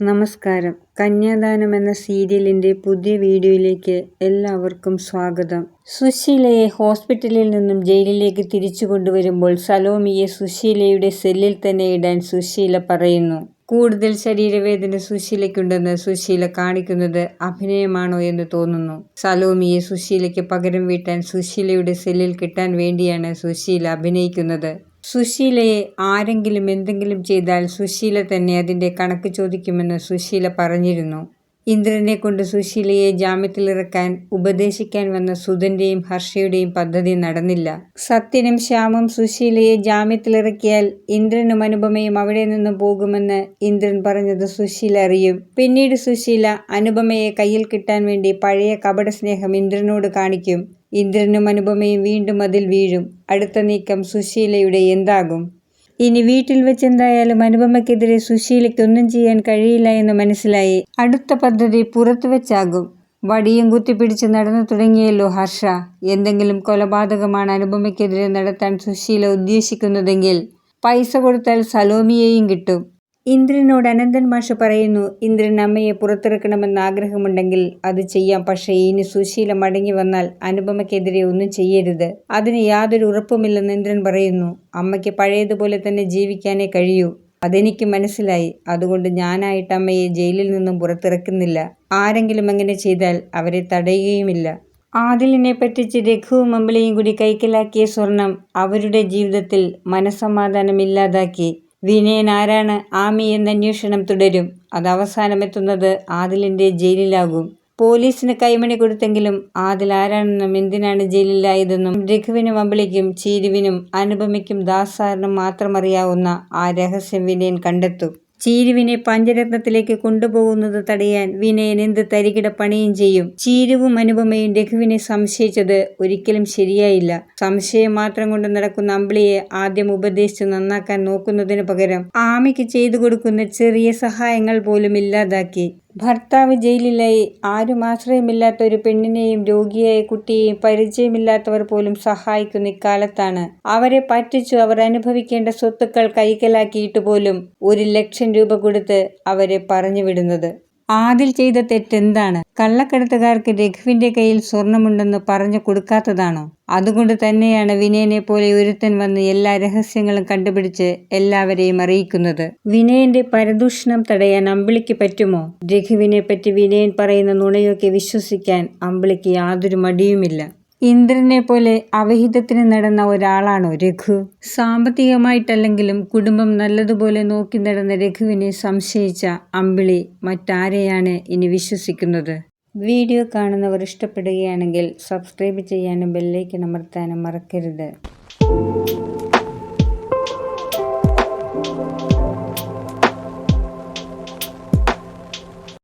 നമസ്കാരം. കന്യാദാനം എന്ന സീരിയലിന്റെ പുതിയ വീഡിയോയിലേക്ക് എല്ലാവർക്കും സ്വാഗതം. സുശീലയെ ഹോസ്പിറ്റലിൽ നിന്നും ജയിലിലേക്ക് തിരിച്ചു കൊണ്ടുവരുമ്പോൾ സലോമിയെ സുശീലയുടെ സെല്ലിൽ തന്നെ ഇടാൻ സുശീല പറയുന്നു. കൂടുതൽ ശരീരവേദന സുശീലയ്ക്കുണ്ടെന്ന് സുശീല കാണിക്കുന്നത് അഭിനയമാണോ എന്ന് തോന്നുന്നു. സലോമിയെ സുശീലയ്ക്ക് പകരം വീട്ടാൻ സുശീലയുടെ സെല്ലിൽ കിട്ടാൻ വേണ്ടിയാണ് സുശീല അഭിനയിക്കുന്നത്. സുശീലയെ ആരെങ്കിലും എന്തെങ്കിലും ചെയ്താൽ സുശീല തന്നെ അതിന്റെ കണക്ക് ചോദിക്കുമെന്ന് സുശീല പറഞ്ഞിരുന്നു. ഇന്ദ്രനെ കൊണ്ട് സുശീലയെ ജാമ്യത്തിലിറക്കാൻ ഉപദേശിക്കാൻ വന്ന സുധന്റെയും ഹർഷയുടെയും പദ്ധതി നടന്നില്ല. സത്യനും ശ്യാമും സുശീലയെ ജാമ്യത്തിലിറക്കിയാൽ ഇന്ദ്രനും അനുപമയും അവിടെ നിന്നും പോകുമെന്ന് ഇന്ദ്രൻ പറഞ്ഞത് സുശീല അറിയും. പിന്നീട് സുശീല അനുപമയെ കയ്യിൽ കിട്ടാൻ വേണ്ടി പഴയ കപട സ്നേഹം ഇന്ദ്രനോട് കാണിക്കും. ഇന്ദ്രനും അനുപമയും വീണ്ടും അതിൽ വീഴും. അടുത്ത നീക്കം സുശീലയുടെ എന്താകും? ഇനി വീട്ടിൽ വെച്ചെന്തായാലും അനുപമയ്ക്കെതിരെ സുശീലയ്ക്ക് ഒന്നും ചെയ്യാൻ കഴിയില്ല എന്ന് മനസ്സിലായി. അടുത്ത പദ്ധതി പുറത്തു വെച്ചാകും. വടിയും കുത്തിപ്പിടിച്ച് നടന്നു തുടങ്ങിയല്ലോ ഹർഷ. എന്തെങ്കിലും കൊലപാതകമാണ് അനുപമയ്ക്കെതിരെ നടത്താൻ സുശീല ഉദ്ദേശിക്കുന്നതെങ്കിൽ പൈസ കൊടുത്താൽ സലോമിയെയും കിട്ടും. ഇന്ദ്രനോട് അനന്തൻ മാഷ് പറയുന്നു, ഇന്ദ്രൻ അമ്മയെ പുറത്തിറക്കണമെന്ന് ആഗ്രഹമുണ്ടെങ്കിൽ അത് ചെയ്യാം. പക്ഷേ ഇനി സുശീല മടങ്ങി വന്നാൽ അനുപമയ്ക്കെതിരെ ഒന്നും ചെയ്യരുത്. അതിന് യാതൊരു ഉറപ്പുമില്ലെന്ന് ഇന്ദ്രൻ പറയുന്നു. അമ്മയ്ക്ക് പഴയതുപോലെ തന്നെ ജീവിക്കാനേ കഴിയൂ. അതെനിക്ക് മനസ്സിലായി. അതുകൊണ്ട് ഞാനായിട്ട് അമ്മയെ ജയിലിൽ നിന്നും പുറത്തിറക്കുന്നില്ല. ആരെങ്കിലും അങ്ങനെ ചെയ്താൽ അവരെ തടയുകയുമില്ല. ആദിലിനെ പറ്റിച്ച് രഘുവും അമ്പിളിയും കൂടി കൈക്കലാക്കിയ സ്വർണം അവരുടെ ജീവിതത്തിൽ മനസ്സമാധാനമില്ലാതാക്കി. വിനയൻ ആരാണ് ആമി എന്ന അന്വേഷണം തുടരും. അത് അവസാനമെത്തുന്നത് ആദിലിന്റെ ജയിലിലാകും. പോലീസിന് കൈമണി കൊടുത്തെങ്കിലും ആദിൽ ആരാണെന്നും എന്തിനാണ് ജയിലിലായതെന്നും രഘുവിനും അമ്പിളിക്കും ചീരുവിനും അനുപമയ്ക്കും ദാസാറിനും മാത്രമറിയാവുന്ന ആ രഹസ്യം വിനയൻ കണ്ടെത്തും. ചീരുവിനെ പഞ്ചരത്നത്തിലേക്ക് കൊണ്ടുപോകുന്നത് തടയാൻ വിനയൻ എന്ത് തരികിട പണിയും ചെയ്യും. ചീരുവും അനുപമയും രഘുവിനെ സംശയിച്ചത് ഒരിക്കലും ശരിയായില്ല. സംശയം മാത്രം കൊണ്ട് നടക്കുന്ന അമ്പിളിയെ ആദ്യം ഉപദേശിച്ച് നന്നാക്കാൻ നോക്കുന്നതിന് പകരം ആമിക്ക് ചെയ്തു കൊടുക്കുന്ന ചെറിയ സഹായങ്ങൾ പോലും ഇല്ലാതാക്കി. ഭർത്താവ് ജയിലിലായി. ആരും ആശ്രയമില്ലാത്ത ഒരു പെണ്ണിനെയും രോഗിയായ കുട്ടിയെയും പരിചയമില്ലാത്തവർ പോലും സഹായിക്കുന്ന ഇക്കാലത്താണ് അവരെ പറ്റിച്ചു അവർ അനുഭവിക്കേണ്ട സ്വത്തുക്കൾ കൈക്കലാക്കിയിട്ട് പോലും 1,00,000 രൂപ കൊടുത്ത് അവരെ പറഞ്ഞു വിടുന്നത്. ആദിൽ ചെയ്ത തെറ്റെന്താണ്? കള്ളക്കടത്തുകാർക്ക് രഘുവിന്റെ കയ്യിൽ സ്വർണമുണ്ടെന്ന് പറഞ്ഞു കൊടുക്കാത്തതാണോ? അതുകൊണ്ട് തന്നെയാണ് വിനയനെ പോലെ ഒരുത്തൻ വന്ന് എല്ലാ രഹസ്യങ്ങളും കണ്ടുപിടിച്ച് എല്ലാവരെയും അറിയിക്കുന്നത്. വിനയന്റെ പരദൂഷണം തടയാൻ അമ്പിളിക്ക് പറ്റുമോ? രഘുവിനെ പറ്റി വിനയൻ പറയുന്ന നുണയൊക്കെ വിശ്വസിക്കാൻ അമ്പിളിക്ക് യാതൊരു മടിയുമില്ല. ഇന്ദ്രനെ പോലെ അവിഹിതത്തിന് നടന്ന ഒരാളാണോ രഘു? സാമ്പത്തികമായിട്ടല്ലെങ്കിലും കുടുംബം നല്ലതുപോലെ നോക്കി നടന്ന രഘുവിനെ സംശയിച്ച അമ്പിളി മറ്റാരെയാണ് ഇനി വിശ്വസിക്കുന്നത്? വീഡിയോ കാണുന്നവർ ഇഷ്ടപ്പെടുകയാണെങ്കിൽ സബ്സ്ക്രൈബ് ചെയ്യാനും ബെല്ലൈക്കൺ അമർത്താനും മറക്കരുത്.